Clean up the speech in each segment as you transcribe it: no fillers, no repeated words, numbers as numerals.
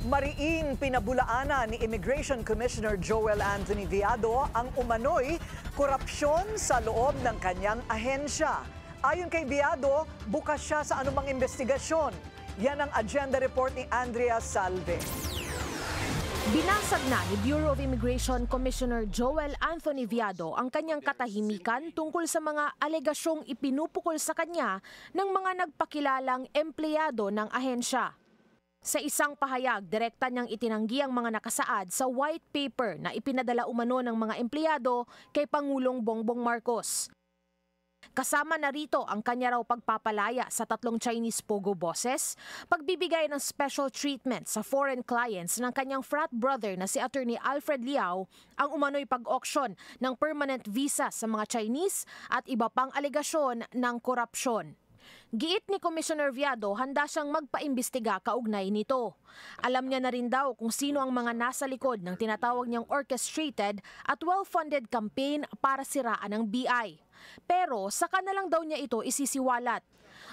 Mariing pinabulaanan ni Immigration Commissioner Joel Anthony Viado ang umano'y korupsyon sa loob ng kanyang ahensya. Ayon kay Viado, bukas siya sa anumang investigasyon. Yan ang agenda report ni Andrea Salve. Binasag na ni Bureau of Immigration Commissioner Joel Anthony Viado ang kanyang katahimikan tungkol sa mga alegasyong ipinupukol sa kanya ng mga nagpakilalang empleyado ng ahensya. Sa isang pahayag, direkta niyang itinanggi ang mga nakasaad sa white paper na ipinadala umano ng mga empleyado kay Pangulong Bongbong Marcos. Kasama na rito ang kanya raw pagpapalaya sa 3 Chinese pogo bosses, pagbibigay ng special treatment sa foreign clients ng kanyang frat brother na si Attorney Alfred Liao, ang umano'y pag-auction ng permanent visa sa mga Chinese at iba pang alegasyon ng korupsyon. Giit ni Commissioner Viado, handa siyang magpaimbestiga kaugnay nito. Alam niya na rin daw kung sino ang mga nasa likod ng tinatawag niyang orchestrated at well-funded campaign para siraan ng BI. Pero saka na lang daw niya ito isisiwalat.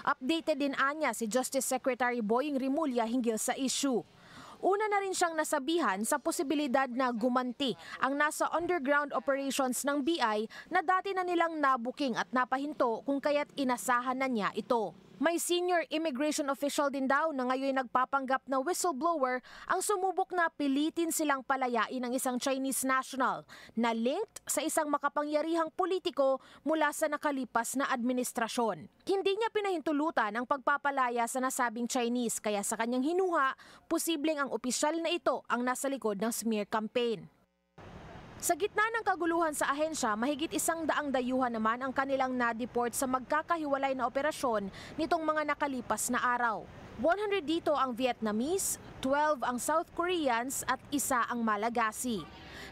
Updated din anya si Justice Secretary Boying Rimulya hinggil sa issue. Una na rin siyang nasabihan sa posibilidad na gumanti ang nasa underground operations ng BI na dati na nilang nabuking at napahinto kung kaya't inasahan na niya ito. May senior immigration official din daw na ngayon nagpapanggap na whistleblower ang sumubok na pilitin silang palayain ng isang Chinese national na linked sa isang makapangyarihang politiko mula sa nakalipas na administrasyon. Hindi niya pinahintulutan ang pagpapalaya sa nasabing Chinese kaya sa kanyang hinuha, posibleng ang opisyal na ito ang nasa likod ng smear campaign. Sa gitna ng kaguluhan sa ahensya, mahigit 100 dayuhan naman ang kanilang na-deport sa magkakahiwalay na operasyon nitong mga nakalipas na araw. 100 dito ang Vietnamese, 12 ang South Koreans at 1 ang Malagasy.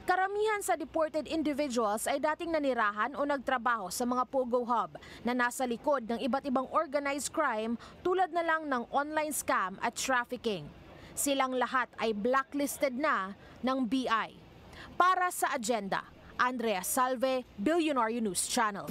Karamihan sa deported individuals ay dating nanirahan o nagtrabaho sa mga pogo hub na nasa likod ng iba't ibang organized crime tulad na lang ng online scam at trafficking. Silang lahat ay blacklisted na ng BI. Para sa agenda, Andrea Salve, Billionaire News Channel.